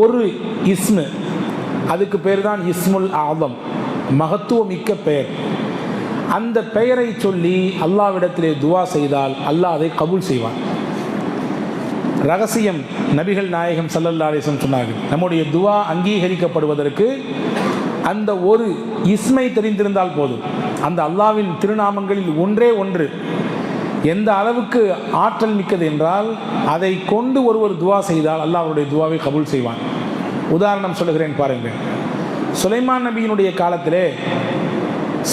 ஒரு இஸ்மு, அதுக்கு பேர் தான் இஸ்முல் ஆதம், மகத்துவமிக்க பெயர். அந்த பெயரை சொல்லி அல்லாஹ்விடத்திலே துவா செய்தால் அல்லாஹ் அதை கபூல் செய்வான். ரகசியம் நபிகள் நாயகம் ஸல்லல்லாஹு அலைஹி வஸல்லம் சொன்னார்கள், நம்முடைய துவா அங்கீகரிக்கப்படுவதற்கு அந்த ஒரு இஸ்மை தெரிந்திருந்தால் போதும். அந்த அல்லாஹ்வின் திருநாமங்களில் ஒன்றே ஒன்று எந்த அளவுக்கு ஆற்றல் மிக்கது என்றால் அதை கொண்டு ஒருவர் துவா செய்தால் அல்லாஹ் அவருடைய துவாவை கபூல் செய்வான். உதாரணம் சொல்லுகிறேன் பாருங்கள். சுலைமான் நபியினுடைய காலத்திலே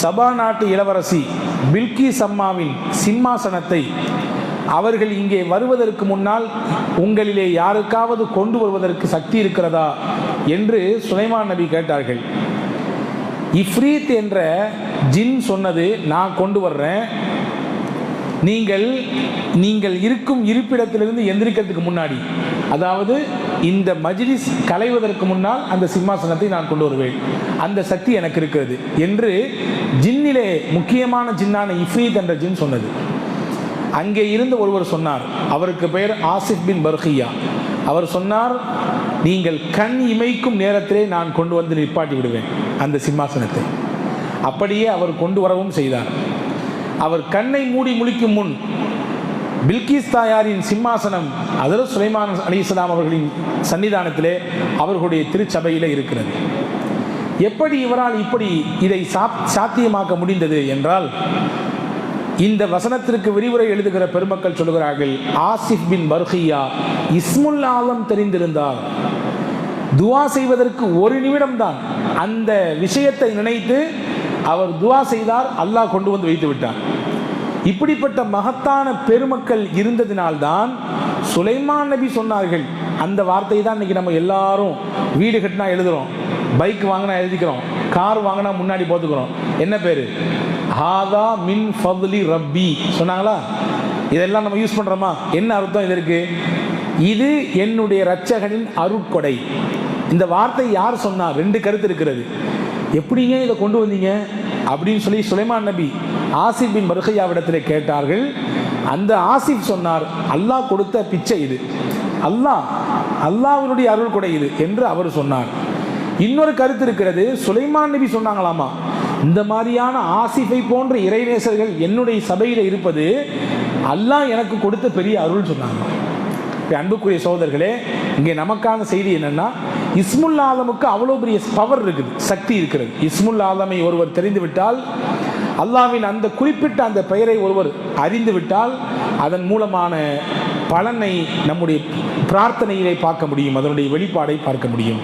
சபா நாட்டு இளவரசி பில்கிஸ் அம்மாவின் சிம்மாசனத்தை அவர்கள் இங்கே வருவதற்கு முன்னால் உங்களிலே யாருக்காவது கொண்டு வருவதற்கு சக்தி இருக்கிறதா என்று சுலைமான் நபி கேட்டார்கள். இஃப்ரீத் என்ற ஜின் சொன்னது, நான் கொண்டு வர்றேன், நீங்கள் இருக்கும் இருப்பிடத்திலிருந்து எந்திரிக்கிறதுக்கு முன்னாடி, அதாவது இந்த மஜ்லிஸ் கலைவதற்கு முன்னால் அந்த சிம்மாசனத்தை நான் கொண்டு வருவேன், அந்த சக்தி எனக்கு இருக்கிறது என்று ஜின்னிலே முக்கியமான ஜின்னான இஃப்ரீத் என்ற ஜின் சொன்னது. அங்கே இருந்து ஒருவர் சொன்னார், அவருக்கு பெயர் ஆசிஃப் பின் பர்கியா. அவர் சொன்னார், நீங்கள் கண் இமைக்கும் நேரத்திலே நான் கொண்டு வந்து நிப்பாட்டி விடுவேன் அந்த சிம்மாசனத்தை. அப்படியே அவர் கொண்டு வரவும் செய்தார். அவர் கண்ணை மூடி முழிக்கும் முன் பில்கிஸ் தாயாரின் சிம்மாசனம் ஹஜ்ரத் சுலைமான் அலைஹிஸ்ஸலாம் அவர்களின் சன்னிதானத்திலே அவர்களுடைய திருச்சபையிலே இருக்கிறது. எப்படி இவரால் இப்படி இதை சாத்தியமாக்க முடிந்தது என்றால், இந்த வசனத்திற்கு விரிவுரை எழுதுகிற பெருமக்கள் சொல்கிறார்கள், ஆசிஃப் பின் பர்கியா இஸ்முல் ஆலம் தெரிந்திருந்தார், துவா செய்வதற்கு ஒரு நிமிடம்தான் அந்த விஷயத்தை நினைத்து அவர் துவா செய்தார், அல்லாஹ் கொண்டு வந்து வைத்து விட்டார். இப்படிப்பட்ட மகத்தான பெருமக்கள் இருந்ததினால்தான் சுலைமான் நபி சொன்னார்கள். அந்த வார்த்தை தான் இன்னைக்கு நம்ம எல்லாரும் வீடு கட்டினா எழுதுகிறோம், பைக் வாங்கினா எழுதிக்கிறோம், கார் வாங்கினா முன்னாடி போத்துக்கிறோம். என்ன பேர்? ஹாதா மின் ஃபத்லி ரப்பி சொன்னாங்களா? இதெல்லாம் நம்ம யூஸ் பண்ணுறோமா? என்ன அர்த்தம் இதற்கு? இது என்னுடைய இரட்சகனின் அருட்கொடை. இந்த வார்த்தை யார் சொன்னார்? ரெண்டு கருத்து இருக்கிறது. எப்படிங்க இதை கொண்டு வந்தீங்க அப்படின்னு சொல்லி சுலைமான் நபி ஆசிஃப் பின் பர்கியாவிடத்தில் கேட்டார்கள். அந்த ஆசிஃப் சொன்னார், அல்லாஹ் கொடுத்த பிச்சை இது, அல்லாஹ்வினுடைய அருள் கொடை இது என்று அவர் சொன்னார். இன்னொரு கருத்து இருக்கிறது, சுலைமான் நபி சொன்னாங்களாமா, இந்த மாதிரியான ஆசிஃபை போன்ற இறைநேசர்கள் என்னுடைய சபையில் இருப்பது அல்லாஹ் எனக்கு கொடுத்த பெரிய அருள் சொன்னாங்க. அன்புக்குரிய சகோதரர்களே, இங்கே நமக்கான செய்தி என்னன்னா, இஸ்முல் ஆலமுக்கு அவ்வளோ பெரிய பவர் இருக்குது, சக்தி இருக்கிறது. இஸ்முல் ஆலமை ஒருவர் தெரிந்துவிட்டால், அல்லாஹ்வின் அந்த குறிப்பிட்ட அந்த பெயரை ஒருவர் அறிந்துவிட்டால், அதன் மூலமான பலனை நம்முடைய பிரார்த்தனையிலே பார்க்க முடியும், அதனுடைய வெளிப்பாடை பார்க்க முடியும்.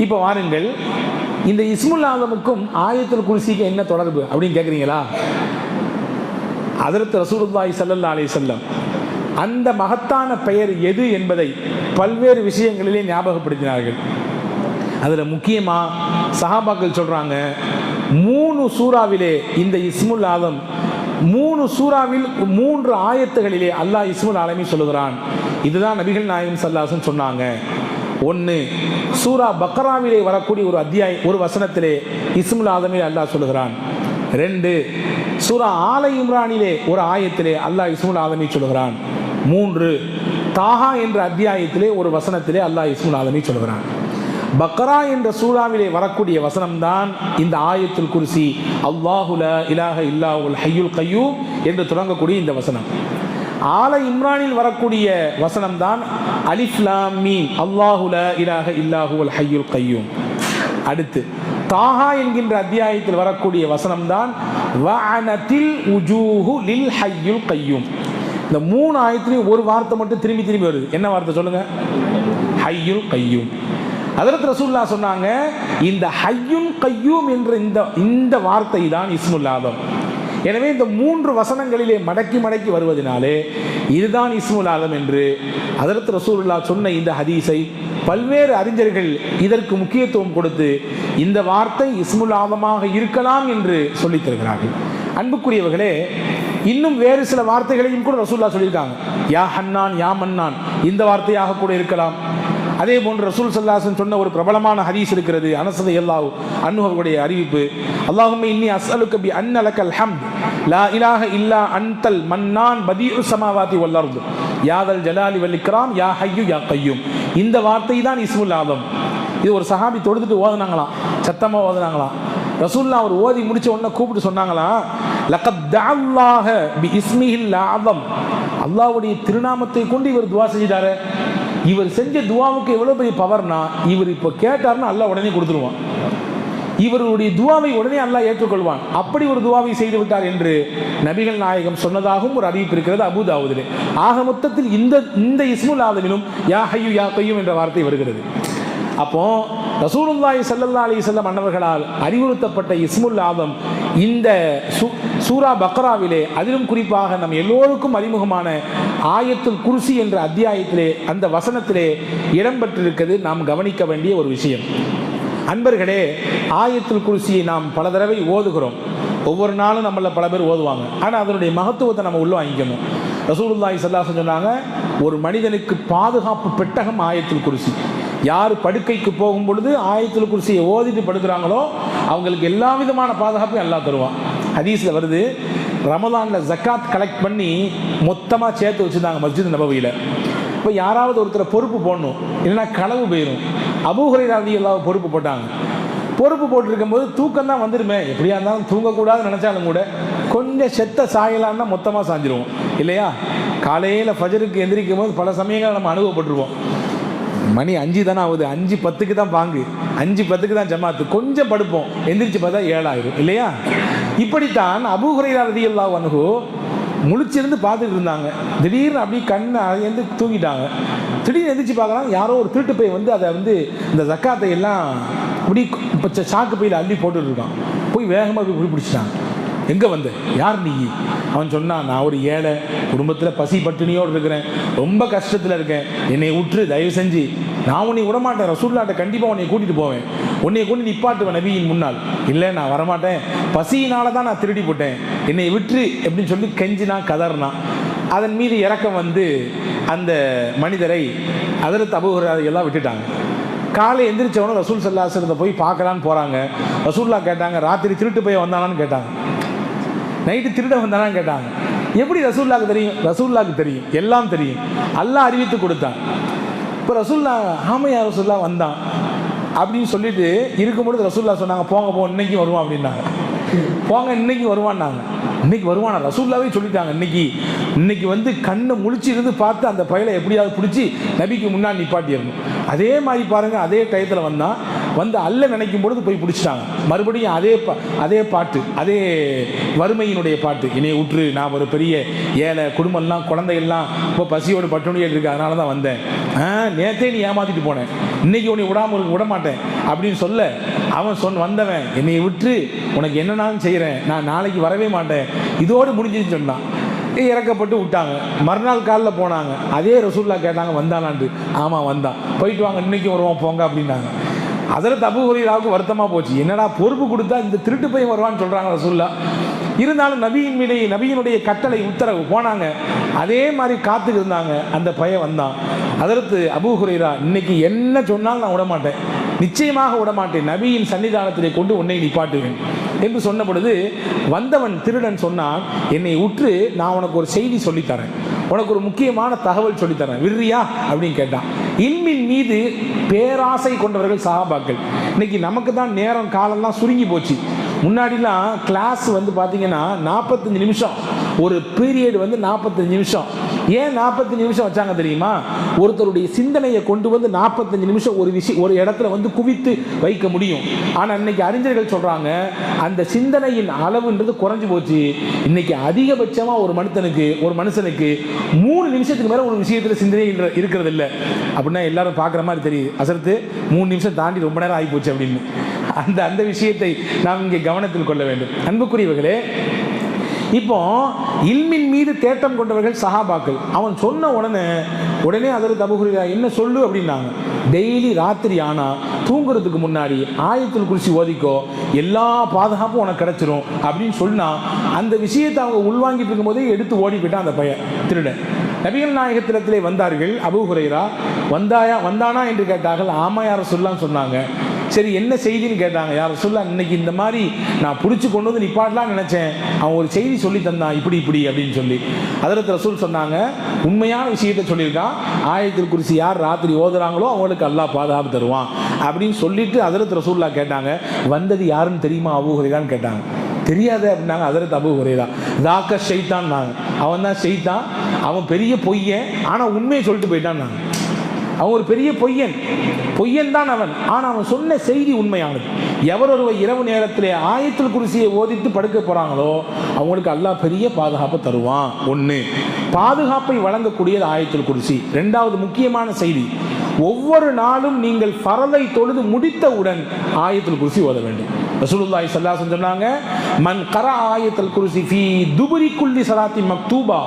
இப்போ வாருங்கள், இந்த இஸ்முல் ஆலமுக்கும் ஆயத்துல் குர்சிக்கு என்ன தொடர்பு அப்படின்னு கேட்குறீங்களா? ஹஜ்ரத் ரசூலுல்லாஹி ஸல்லல்லாஹு அலைஹி வஸல்லம் அந்த மகத்தான பெயர் எது என்பதை பல்வேறு விஷயங்களிலே ஞாபகப்படுத்தினார்கள். அதில் முக்கியமாக சஹாபாக்கள் சொல்கிறாங்க, 3 சூறாவிலே இந்த இஸ்முல் ஆலம், 3 சூறாவில் 3 ஆயத்துகளிலே அல்லாஹ் இஸ்முல் ஆலமி சொல்லுகிறான். இதுதான் நபிகள் நாயகம் ஸல்லல்லாஹு அலைஹி வஸல்லம் சொன்னாங்க. 1 சூரா பக்ராவிலே வரக்கூடிய ஒரு வசனத்திலே இஸ்முல் ஆலமில் அல்லாஹ் சொல்லுகிறான். 2 சூரா ஆல இம்ரானிலே ஒரு ஆயத்திலே அல்லாஹ் இஸ்முல் ஆலமி சொல்லுகிறான். 3 தாஹா என்ற அத்தியாயத்திலே ஒரு வசனத்திலே அல்லாஹ் இஸ்முல் ஆலமி சொல்கிறான். பக்ரா என்ற சூறாவிலே வரக்கூடிய வசனம்தான் இந்த ஆயத்துல் குர்சி, அல்லாஹு லா இலாஹ இல்லாஹுல் ஹய்யுல் கய்யூம் என்று தொடங்கக்கூடிய இந்த வசனம். ஆல இம்ரானில் வரக்கூடிய வசனம்தான் அலிஃப் லாம் மீம், அல்லாஹு லா இலாஹ இல்லாஹுல் ஹய்யுல் கய்யூம். அடுத்து தாஹா என்கின்ற அத்தியாயத்தில் வரக்கூடிய வசனம்தான் வஅனத்தில் உஜூஹு லில் ஹய்யுல் கய்யூம். இந்த 3 ஆயத்திலையும் ஒரு வார்த்தை மட்டும் திரும்பி திரும்பி வருது. என்ன வார்த்தை சொல்லுங்க? ஹய்யுல் கய்யூம். ஹஜ்ரத் ரசூலுல்லாஹ் சொன்னாங்க, இந்த ஹய்யுல் கய்யூம் என்ற இந்த வார்த்தை தான் இஸ்முல் ஆலம். எனவே இந்த 3 வசனங்களிலே மடக்கி மடக்கி வருவதனாலே இதுதான் இஸ்முல் ஆலம் என்று ஹஜ்ரத் ரசூலுல்லாஹ் சொன்ன இந்த ஹதீஸை பல்வேறு அறிஞர்கள் இதற்கு முக்கியத்துவம் கொடுத்து இந்த வார்த்தை இஸ்முல் ஆலமாக இருக்கலாம் என்று சொல்லித் தருகிறார்கள். அன்புக்குரியவர்களே, இன்னும் வேறு சில வார்த்தைகளையும் கூட ரசூலுல்லாஹ் சொல்லியிருக்காங்க. யா ஹன்னான், யா மன்னான், இந்த வார்த்தையாக கூட இருக்கலாம். அதே போன்று ரசூல் ஸல்லல்லாஹு அலைஹி வஸல்லம் சொன்ன ஒரு பிரபலமான ஹதீஸ் இருக்கிறது, அனஸ் ரலியல்லாஹு அன்ஹு அவர்களுடைய அறிவிப்பு. அல்லாஹும்ம இன்னி அஸ்அலுக பி அன்ன லக்கல் ஹம்த் லா இலாஹ இல்லா அன்தல் மன்னான் பதீஉஸ் ஸமாவாதி வல் அர்த். யாதல் ஜலாலி வல் இக்ராம் யா ஹய்யு யா கய்யூம். இந்த வார்த்தை தான் இஸ்முல் ஆதம். இது ஒரு சஹாபி தொழுதுட்டு ஓதுனாங்களாம், சத்தமாக ஓதுனாங்களாம். ரசூலுல்லாஹ் அவர் ஓதி முடிச்ச உடனே கூப்பிட்டு சொன்னாங்களாம், லகத் தஅல்லாஹ பி இஸ்மிஹில் ஆதம். அல்லாஹ்வுடைய திருநாமத்தை கொண்டு இவர் துஆ செஞ்சிட்டாரு. இவர் செஞ்ச துஆவுக்கு எவ்வளவு பெரிய பவர்னா, இவர் இப்போ கேட்டார்னா அல்லாஹ் உடனே கொடுத்துருவான். இவருடைய துஆவை உடனே அல்லாஹ் ஏற்றுக்கொள்வான். அப்படி ஒரு துஆவை செய்து விட்டார் என்று நபிகள் நாயகம் சொன்னதாகவும் ஒரு அறிவிப்பு இருக்கிறது அபூ தாவூதிலே. ஆக மொத்தத்தில் இந்த இஸ்முல் ஆதமிலும் யா ஹய்யு யா கய்யூம் என்ற வார்த்தை வருகிறது. அப்போ ரசூலுல்லாஹி ஸல்லல்லாஹு அலைஹி வஸல்லம் அன்னவர்களால் அறிவுறுத்தப்பட்ட இஸ்முல் ஆதம் இந்த சூரா பக்ராவிலே, அதிலும் குறிப்பாக நம் எல்லோருக்கும் அறிமுகமான ஆயத்துல் குர்சி என்ற அத்தியாயத்திலே அந்த வசனத்திலே இடம்பெற்றிருக்கிறது நாம் கவனிக்க வேண்டிய ஒரு விஷயம். அன்பர்களே, ஆயத்துல் குர்சியை நாம் பல தடவை ஓதுகிறோம். ஒவ்வொரு நாளும் நம்மள பல பேர் ஓதுவாங்க. ஆனால் அதனுடைய மகத்துவத்தை நம்ம உள்ள வாங்கிக்கணும். ரசூலுல்லாஹி ஸல்லல்லாஹு அலைஹி வஸல்லம் சொன்னாங்க, ஒரு மனிதனுக்கு பாதுகாப்பு பெட்டகம் ஆயத்துல் குர்சி. யார் படுக்கைக்கு போகும் பொழுது ஆயத்துல் குர்சியை ஓதிட்டு படுக்கிறாங்களோ அவங்களுக்கு எல்லா விதமான பாதுகாப்பையும் அல்லாஹ் தருவான். ஹதீஸில் வருது, ரமலானில் ஜக்காத் கலெக்ட் பண்ணி மொத்தமாக சேர்த்து வச்சுருந்தாங்க மஸ்ஜித் நபவியில். இப்போ யாராவது ஒருத்தர் பொறுப்பு போடணும், இல்லைன்னா களவு போயிடும். அபூ ஹுரைரா ரலியல்லாஹு பொறுப்பு போட்டாங்க. பொறுப்பு போட்டிருக்கும்போது தூக்கம் தான் வந்துடுமே, எப்படியா இருந்தாலும் தூங்கக்கூடாதுன்னு நினச்சாலும் கூட கொஞ்சம் செத்த சாயலான்னா மொத்தமாக சாஞ்சிருவோம் இல்லையா? காலையில் ஃபஜருக்கு எந்திரிக்கும் போது பல சமயங்கள் நம்ம அனுபவப்பட்டுருவோம். மணி 5 தானே ஆகுது, 5:10 தான் பாங்கு, 5:10 தான் ஜமாத்து, கொஞ்சம் படுப்போம், எந்திரிச்சு பார்த்தா 7 ஆயிரும் இல்லையா? இப்படித்தான் அபூ ஹுரைரா ரலியல்லாஹு அன்ஹு முழிச்சிருந்து பார்த்துட்டு இருந்தாங்க. திடீர்னு அப்படியே கண்ணை அழைந்து தூங்கிட்டாங்க. திடீர்னு எந்திரிச்சு பார்க்குறாங்க, யாரோ ஒரு திருட்டு பை வந்து அதை வந்து இந்த ஜக்காத்தை எல்லாம் அப்படி இப்போ சாக்கு பையில் அள்ளி போட்டுட்டு இருக்கான். போய் வேகமாக போய் பிடிச்சிட்டாங்க. எங்கே வந்த, யார் நீ? அவன் சொன்னான், நான் ஒரு ஏழை, குடும்பத்தில் பசி பட்டினியோடு இருக்கிறேன், ரொம்ப கஷ்டத்தில் இருக்கேன், என்னை விட்டுரு தயவு செஞ்சு, நான் உன்னை விடமாட்டேன், ரசூலுல்லாஹ்ட்ட கண்டிப்பாக உன்னை கூட்டிகிட்டு போவேன், உன்னை கொண்டு நிப்பாட்டுவேன் நபியின் முன்னால். இல்லை நான் வரமாட்டேன், பசியினால தான் நான் திருடி போட்டேன், என்னை விட்டுரு அப்படின்னு சொல்லி கெஞ்சினா கதறினா. அதன் மீது இறக்கம் வந்து அந்த மனிதரை ஹஜ்ரத் அபூ ஹுரைரா எல்லாம் விட்டுட்டாங்க. காலை எந்திரிச்சவனும் ரசூல் ஸல்லல்லாஹு அலைஹி வஸல்லம் போய் பார்க்கலான்னு போகிறாங்க. ரசூலுல்லாஹ் கேட்டாங்க, ராத்திரி திருட்டு போய் வந்தானான்னு கேட்டாங்க, நைட்டு திருட வந்தானான்னு கேட்டாங்க. எப்படி ரசூலுல்லாஹ்க்கு தெரியும்? ரசூலுல்லாஹ்க்கு தெரியும், எல்லாம் தெரியும், அல்லாஹ் அறிவித்து கொடுத்தான். இப்போ ரசூலுல்லாஹ் ஆமையா ரசூலுல்லாஹ் வந்தான் அப்படின்னு சொல்லிட்டு இருக்கும்பொழுது ரசூலுல்லாஹ் சொன்னாங்க, போங்க இன்னைக்கு வருவான் அப்படின்னாங்க. போங்க இன்னைக்கு வருவான்னாங்க. இன்னைக்கு வருவானா? ரசூலுல்லாஹ்வே சொல்லிட்டாங்க, இன்னைக்கு வந்து கண்ணை முழிச்சு இருந்து பார்த்து அந்த பயலை எப்படியாவது பிடிச்சி நபிக்கு முன்னாடி நிப்பாட்டிடணும். அதே மாதிரி பாருங்க, அதே டயத்தில் வந்து அல்ல நினைக்கும் பொழுது போய் பிடிச்சிட்டாங்க. மறுபடியும் அதே பாட்டு, அதே வறுமையினுடைய பாட்டு, என்னைய விட்டுரு, நான் ஒரு பெரிய ஏழை, குடும்பம்லாம் குழந்தைகள்லாம் இப்போ பசியோடு பட்டுணியாக இருக்கு, அதனால தான் வந்தேன், நேற்றே நீ ஏமாத்திட்டு போனேன், இன்னைக்கு உன்னை விட மாட்டேன் அப்படின்னு சொல்ல, அவன் வந்தவன் என்னை விட்டு உனக்கு என்னன்னாலும் செய்கிறேன், நான் நாளைக்கு வரவே மாட்டேன், இதோடு முடிஞ்சுன்னு சொன்னான். இறக்கப்பட்டு விட்டாங்க. மறுநாள் காலில் போனாங்க, அதே ரசூலுல்லாஹ் கேட்டாங்க, வந்தானான்ட்டு. ஆமாம் வந்தான், போயிட்டு வாங்க, இன்னைக்கு வருவான் போங்க அப்படின்னாங்க. ஹஜ்ரத் அபூ ஹுரைராவுக்கு வருத்தமாக போச்சு, என்னடா பொறுப்பு கொடுத்தா இந்த திருட்டு பையன் வருவான்னு சொல்கிறாங்க ரசூலுல்லாஹ். இருந்தாலும் நபியினுடைய கட்டளை உத்தரவு போனாங்க, அதே மாதிரி காத்துக்கு இருந்தாங்க. அந்த பையன் வந்தான். ஹஜ்ரத் அபூ ஹுரைரா, இன்னைக்கு என்ன சொன்னாலும் நான் விடமாட்டேன், நிச்சயமாக விடமாட்டேன், நபியின் சன்னிதானத்திலே கொண்டு உன்னை நிப்பாட்டுவேன் என்று சொன்ன பொழுது வந்தவன் திருடன் சொன்னான், என்னை உற்று நான் உனக்கு ஒரு செய்தி சொல்லித்தரேன், உனக்கு ஒரு முக்கியமான தகவல் சொல்லித்தரேன், விர்ரியா அப்படின்னு கேட்டான். இல்மின் மீது பேராசை கொண்டவர்கள் சஹாபாக்கள். இன்னைக்கு நமக்கு தான் நேரம் காலம்லாம் சுருங்கி போச்சு. முன்னாடிலாம் கிளாஸ் வந்து பார்த்தீங்கன்னா 45 நிமிஷம், ஒரு பீரியட் வந்து 45 நிமிஷம். ஏன் 45 நிமிஷம் வச்சாங்க தெரியுமா? ஒருத்தருடைய சிந்தனையை கொண்டு வந்து 45 நிமிஷம் ஒரு இடத்துல வந்து குவித்து வைக்க முடியும். ஆனால் இன்னைக்கு அறிஞர்கள் சொல்கிறாங்க, அந்த சிந்தனையின் அளவுன்றது குறைஞ்சி போச்சு. இன்னைக்கு அதிகபட்சமாக ஒரு மனுஷனுக்கு 3 நிமிஷத்துக்கு மேலே ஒரு விஷயத்தில் சிந்தனை இருக்கிறது இல்லை. அப்படின்னா எல்லாரும் பார்க்குற மாதிரி தெரியுது, அசரத்து 3 நிமிஷம் தாண்டி ரொம்ப நேரம் ஆகிப்போச்சு அப்படின்னு. அந்த விஷயத்தை நாம் இங்கே கவனத்தில் கொள்ள வேண்டும். அன்புக்குரியவர்களே, இப்போ இல்மின் மீது தேட்டம் கொண்டவர்கள் சஹாபாக்கள். அவன் சொன்ன உடனே ஹஜ்ரத் அபூ ஹுரைரா என்ன சொல்லு அப்படின்னாங்க. டெய்லி ராத்திரி ஆனால் தூங்குறதுக்கு முன்னாடி ஆயத்துல் குர்சி ஓதிக்கோ, எல்லா பாதுகாப்பும் உனக்கு கிடைச்சிரும் அப்படின்னு சொன்னால், அந்த விஷயத்தை அவங்க உள்வாங்கிட்டு இருக்கும்போதே எடுத்து ஓடி போயிட்டான் அந்த பையன் திருடன். நபிகள் நாயகத்திலே வந்தார்கள். அபூ ஹுரைரா வந்தானா என்று கேட்டார்கள். ஆமா யார சொல்லலாம்னு சொன்னாங்க. சரி என்ன செய்தின்னு கேட்டாங்க. யார் சொல்ல, இன்னைக்கு இந்த மாதிரி நான் பிடிச்சி கொண்டு வந்து நிப்பாட்டலாம்னு நினச்சேன், அவன் ஒரு செய்தி சொல்லி தந்தான் இப்படி இப்படி அப்படின்னு சொல்லி. ஹதரத் ரசூல் சொன்னாங்க, உண்மையான விஷயத்தை சொல்லியிருக்கான், ஆயத்துல் குர்சி யார் ராத்திரி ஓதுறாங்களோ அவங்களுக்கு அல்லாஹ் பாதுகாப்பு தருவான் அப்படின்னு சொல்லிட்டு ஹதரத் ரசூல்லா கேட்டாங்க, வந்தது யாருன்னு தெரியுமா அபூ ஹுரைரான்னு கேட்டாங்க. தெரியாது அப்படின்னாங்க. ஹதரத் அபூ ஹுரைரா தாக்க ஷைத்தான் நாங்க, அவன் தான் ஷைத்தான், அவன் பெரிய பொய்யன், ஆனால் உண்மையை சொல்லிட்டு போயிட்டான் நாங்க. அவன் ஒரு பெரிய பொய்யன் தான் அவன், ஆனால் அவன் சொன்ன செய்தி உண்மையானது. எவர் ஒருவர் இரவு நேரத்தில் ஆயத்துல் குர்சியை ஓதித்து படுக்க போகிறாங்களோ அவங்களுக்கு அல்லாஹ் பெரிய பாதுகாப்பை தருவான். ஒன்று, பாதுகாப்பை வழங்கக்கூடியது ஆயத்துல் குர்சி. ரெண்டாவது முக்கியமான செய்தி, ஒவ்வொரு நாளும் நீங்கள் ஃபரலை தொழுது முடித்தவுடன் ஆயத்துல் குர்சி ஓத வேண்டும். ரசூலுல்லாஹி ஸல்லல்லாஹு அலைஹி வஸல்லம் சொன்னாங்க, மன் கரா ஆயத்துல் குர்சி ஃபீ துபுரி குல்லி ஸலாத்தி மக்தூபா,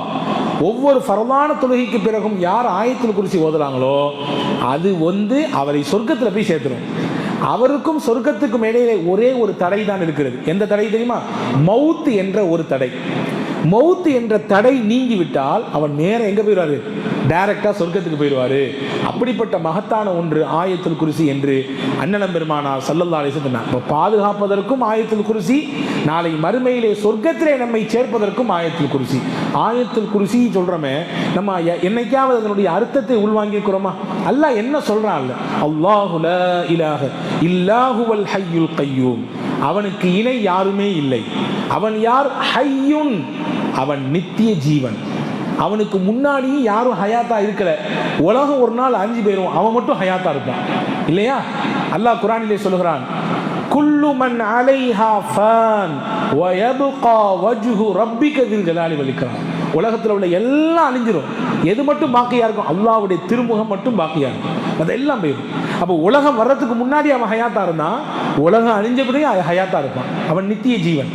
ஒவ்வொரு ஃபரலான தொழுகைக்கு பிறகும் யார் ஆயத்துல் குர்சி ஓதுறாங்களோ அது அவரை சொர்க்கத்தில் போய் சேர்த்துரும். அவருக்கும் சொர்க்கத்துக்கும் இடையிலே ஒரே ஒரு தடை தான் இருக்கிறது. எந்த தடை தெரியுமா? மவுத் என்ற ஒரு தடை. மவுத் என்ற தடை நீங்கிவிட்டால் அவன் நேரம் எங்கே போயிடுவார்? டைரக்டாக சொர்க்கத்துக்கு போயிடுவார். அப்படிப்பட்ட மகத்தான ஒன்று ஆயத்துல் குர்சி என்று அண்ணலம் பெருமானார் ஸல்லல்லாஹு அலைஹி வஸல்லம் சொன்னார். இப்போ பாதுகாப்பதற்கும் ஆயத்துல் குர்சி, நாளை மறுமையிலே சொர்க்கத்திலே நம்மை சேர்ப்பதற்கும் ஆயத்துல் குர்சி. ஆயத்துல் குர்சி சொல்கிறோமே, நம்ம என்னைக்காவது அதனுடைய அர்த்தத்தை உள்வாங்கியிருக்கிறோமா? அல்லாஹ் என்ன சொல்கிறான்? அல்லாஹு லா இலாஹ இல்லாஹுவல் ஹய்யுல் கய்யூம், அவனுக்கு இணை யாருமே இல்லை. அவன் யார்? ஹய்யுன், அவன் நித்திய ஜீவன். அவனுக்கு முன்னாடி யாரும் ஹயாத்தா இருக்கல. உலகம் ஒரு நாள் அழிஞ்சு போயிடும், அவன் மட்டும் ஹயாத்தா இருப்பான் இல்லையா? அல்லாஹ் குர்ஆனிலே சொல்கிறான், குல்லு மன் அலைஹா ஃபான் வ யப்கா வஜ்ஹு ரப்பிக தில் ஜலாலி வல் இக்ராம். உலகத்தில் உள்ள எல்லாம் அழிஞ்சிரும், எது மட்டும் பாக்கியா இருக்கும்? அல்லாஹ்வுடைய திருமுகம் மட்டும் பாக்கியா இருக்கும், அதெல்லாம் போயிடும். அப்போ உலகம் வர்றதுக்கு முன்னாடி அவன் ஹயாத்தா இருந்தான், உலகம் அழிஞ்ச பிறகு ஹயாத்தா இருப்பான். அவன் நித்திய ஜீவன்.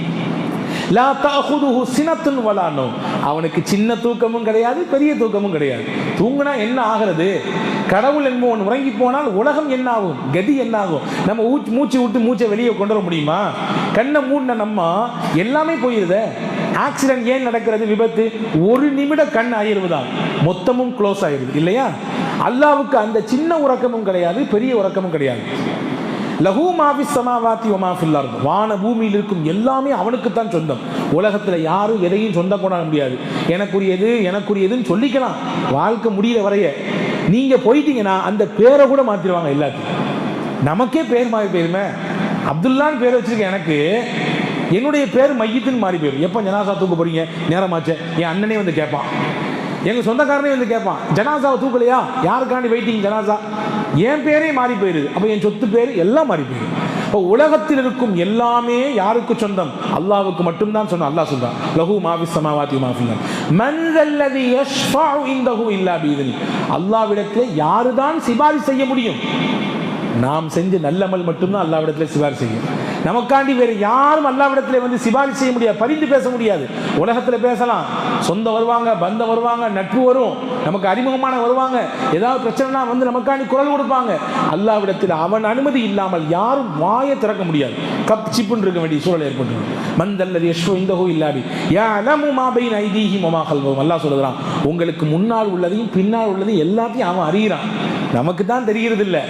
லா தஅஹுதுஹு சினத்துன் வலா நௌம், அவனுக்கு சின்ன தூக்கமும் கிடையாது, பெரிய தூக்கமும் கிடையாது. தூங்கினா என்ன ஆகிறது? கடவுள் என்பவன் உறங்கி போனால் உலகம் என்ன ஆகும்? கதி என்ன ஆகும்? நம்ம மூச்சு விட்டு மூச்சை வெளியே கொண்டு வர முடியுமா? கண்ணை மூடின நம்ம எல்லாமே போயிருதே. ஆக்சிடென்ட் ஏன் நடக்கிறது? விபத்து, ஒரு நிமிட கண் ஆயிருவதால் மொத்தமும் க்ளோஸ் ஆயிருது இல்லையா? அல்லாவுக்கு அந்த சின்ன உறக்கமும் கிடையாது, பெரிய உறக்கமும் கிடையாது. லஹு மாஃபிஸ் ஸமாவாத்தி வ மா ஃபில் அர்த், வான பூமியில் இருக்கும் எல்லாமே அவனுக்குத்தான் சொந்தம். உலகத்தில் யாரும் எதையும் சொந்தம் கொண்டாட முடியாது. எனக்குரியதுன்னு சொல்லிக்கலாம் வாழ்க்கை முடிகிற வரைய. நீங்கள் போயிட்டீங்கன்னா அந்த பேரை கூட மாற்றிடுவாங்க எல்லாத்தையும். நமக்கே பேர் மாறி போயிருமே. அப்துல்லான்னு பேர் வச்சிருக்கேன், எனக்கு என்னுடைய பேர் மையத்துன்னு மாறி போயிடும். எப்போ ஜனாசா தூக்க போறீங்க? நேரமாச்சே. என் அண்ணனே வந்து கேட்பான், எங்கள் சொந்தக்காரனே வந்து கேட்பான், ஜனாசாவை தூக்கலையா? யாருக்காண்டி வெயிட்டிங் ஜனாசா? என் பேரே மாறி போயிருது. அப்போ என் சொத்து பேர் எல்லாம் மாறி போயிடுது. இப்போ உலகத்தில் இருக்கும் எல்லாமே யாருக்கு சொந்தம்? அல்லாஹ்வுக்கு மட்டும்தான் சொந்தம். அல்லாஹ் சொல்றான், லஹு மாஃபிஸ் ஸமாவாத்தி வ மா ஃபில் அர்த் மன் ஸல்லதி யஷ்ஃபஉ இன்தஹு இல்லா பிஇذنி, அல்லாஹ்விடத்தில் யாருதான் சிபாரிசு செய்ய முடியும்? நாம் செஞ்ச நல்லமல் மட்டும்தான் அல்லாஹ்விடத்தில் சிபாரிசு செய்யும். நமக்காண்டி வேறு யாரும் அல்லாஹ்விடத்தில் வந்து சிபாரிசு செய்ய முடியாது, பரிந்து பேச முடியாது. உலகத்தில் பேசலாம், சொந்த வருவாங்க, பந்தம் வருவாங்க, நட்பு வரும், நமக்கு அறிமுகமான வருவாங்க, ஏதாவது பிரச்சனைனா வந்து நமக்காண்டி குரல் கொடுப்பாங்க. அல்லாஹ்விடத்தில் அவன் அனுமதி இல்லாமல் யாரும் வாயை திறக்க முடியாது. கப் சிப்புன்னு இருக்க வேண்டிய சூழல் ஏற்பட்டு மந்தல்லதி யஷ்ஃபஉ இன்தஹு இல்லா பி யஅலமு மா பைன ஐதீஹிம் வ மா கல்ஃபஹும். அல்லாஹ் சொல்றான், உங்களுக்கு முன்னால் உள்ளதையும் பின்னால் உள்ளதையும் எல்லாத்தையும் அவன் அறிகிறான். நமக்கு தான் தெரிகிறது இல்லை,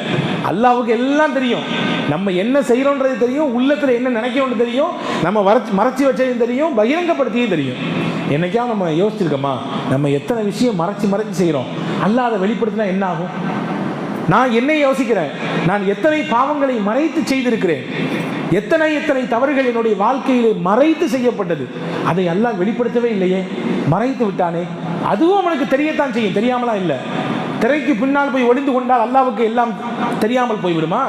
அல்லாஹ்வுக்கு எல்லாம் தெரியும். நம்ம என்ன செய்கிறோன்றது தெரியும், உள்ளத்தில் என்ன நினைக்கிறோன்னு தெரியும், நம்ம மறைச்சி வச்சதையும் தெரியும், பகிரங்கப்படுத்தியும் தெரியும். என்னைக்காவது நம்ம யோசிச்சிருக்கோமா, நம்ம எத்தனை விஷயம் மறைச்சி செய்கிறோம்? அல்லாஹ் அதை வெளிப்படுத்தினா என்ன ஆகும்? நான் என்னை யோசிக்கிறேன், நான் எத்தனை பாவங்களை மறைத்து செய்திருக்கிறேன், எத்தனை தவறுகள் என்னுடைய வாழ்க்கையிலே மறைத்து செய்யப்பட்டது. அதை அல்லாஹ் வெளிப்படுத்தவே இல்லையே, மறைத்து விட்டானே. அதுவும் அவனுக்கு தெரியத்தான் செய்யும், தெரியாமலா இல்லை. திரைக்கு பின்னால் போய் ஒளிந்து கொண்டால் அல்லாஹ்வுக்கு எல்லாம் தெரியாமல் போய்விடுமா?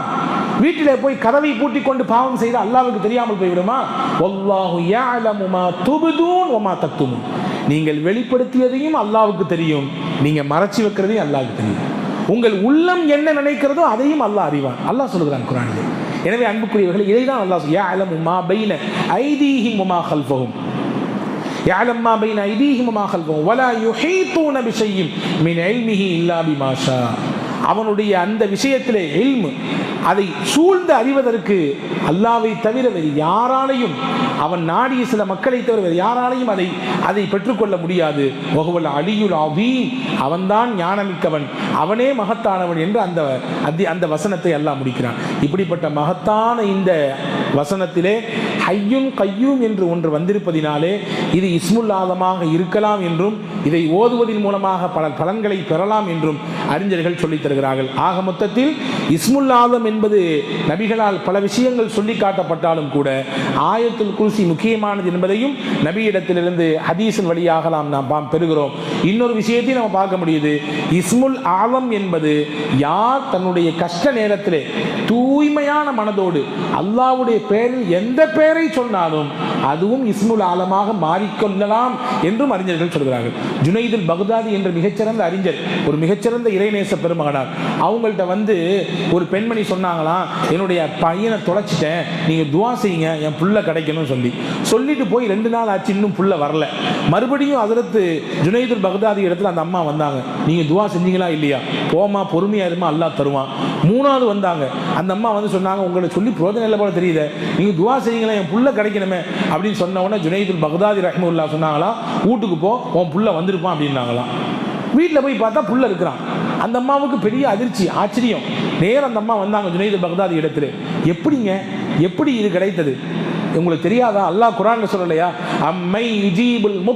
வீட்டிலே போய் கதவை பூட்டி கொண்டு பாவம் செய்து அல்லாஹ்வுக்கு தெரியாமல் போய்விடுமா? வல்லாஹு யஅலமு மா துப்தூன் வ மா தக்துமூன், நீங்கள் வெளிப்படுத்தியதையும் அல்லாஹ்வுக்கு தெரியும், நீங்க மறைச்சி வைக்கிறதையும் அல்லாஹ்வுக்கு தெரியும். உங்கள் உள்ளம் என்ன நினைக்கிறதோ அதையும் அல்லாஹ் அறிவான். அல்லாஹ் சொல்கிறான் குர்ஆனிலே. எனவே அன்புக்குரியவர்களே, இதைதான் அல்லாஹ் யஅலமு மா பைன ஐதீஹிம் வ மா கல்ஃபஹும் يعلم ما بين أيديهم وما خلفهم ولا يحيطون بشيء من علمه إلا بما شاء. அவனுடைய அந்த விஷயத்திலே இல்மு, அதை சூழ்ந்து அறிவதற்கு அல்லாவை தவிர வேறு யாராலையும், அவன் நாடிய சில மக்களை தவிர வேறு யாராலையும் அதை பெற்றுக்கொள்ள முடியாது. வஹுவல் அலியுல் அதீம், அவன்தான் ஞானமிக்கவன், அவனே மகத்தானவன் என்று அந்த வசனத்தை அல்லாஹ் முடிக்கிறான். இப்படிப்பட்ட மகத்தான இந்த வசனத்திலே ஹய்யுன் கய்யூம் என்று ஒன்று வந்திருப்பதினாலே இது இஸ்முல் ஆதமாக இருக்கலாம் என்றும் இதை ஓதுவதன் மூலமாக பல பலன்களை பெறலாம் என்றும் அறிஞர்கள் சொல்லித் தருகிறார்கள். ஆக மொத்தத்தில் இஸ்முல் ஆதம் என்பது நபிகளால் பல விஷயங்கள் சொல்லி காட்டப்பட்டாலும் கூட ஆயத்துல் குர்சி முக்கியமானது என்பதையும் நபியிடத்திலிருந்து ஹதீஸின் வழியாக நாம் பெறுகிறோம். இன்னொரு விஷயத்தையும் நம்ம பார்க்க முடியுது. இஸ்முல் ஆலம் என்பது யார் தன்னுடைய கஷ்ட நேரத்திலே தூய்மையான மனதோடு அல்லாஹ்வுடைய பெயரில் எந்த பெயரை சொன்னாலும் அதுவும் இஸ்முல் ஆலமாக மாறிக்கொள்ளலாம் என்றும் அறிஞர்கள் சொல்கிறார்கள். ஜுனைதுல் பக்தாதி என்ற மிகச்சிறந்த அறிஞர், ஒரு மிகச்சிறந்த இறைநேச பெருமகனார், அவங்கள்ட்ட வந்து ஒரு பெண்மணி சொன்னாங்களாம், என்னுடைய பையனை தொலைச்சிட்டேன், நீங்கள் துவா செய்யுங்க என் புள்ள கிடைக்கணும்னு சொல்லிட்டு போய் 2 நாள் ஆச்சு, இன்னும் புள்ள வரல. மறுபடியும் ஹஜ்ரத் ஜுனைதுல் பக்தாதி இடத்துல அந்த அம்மா வந்தாங்க, நீங்கள் துவா செஞ்சீங்களா இல்லையா, போமா பொறுமையா இருமா அல்லாஹ் தருவான். 3வது வந்தாங்க, அந்த அம்மா வந்து சொன்னாங்க, உங்களை சொல்லி பிரோஜனம் இல்லை போல தெரியுது, நீங்கள் துவா செய்யுங்களா என் புள்ள கிடைக்கணுமே அப்படின்னு சொன்ன உடனே ஜுனைதுல் பக்தாதி ரஹ்மத்துல்லாஹ் சொன்னாங்களா, வீட்டுக்கு போ உன் புள்ள வந்திருப்பான் அப்படின்னாங்களாம். வீட்டில் போய் பார்த்தா புள்ள இருக்கிறான். அந்த அம்மாவுக்கு பெரிய அதிர்ச்சி, ஆச்சரியம். நேரம் அந்த அம்மா வந்தாங்க ஜுனைதுல் பக்தாதி இடத்துல, எப்படிங்க எப்படி இது கிடைத்தது உங்களுக்கு தெரியாதா, அல்லாஹ் குர்ஆன்ல சொல்லலையா, அம்மை யுஜீபுல்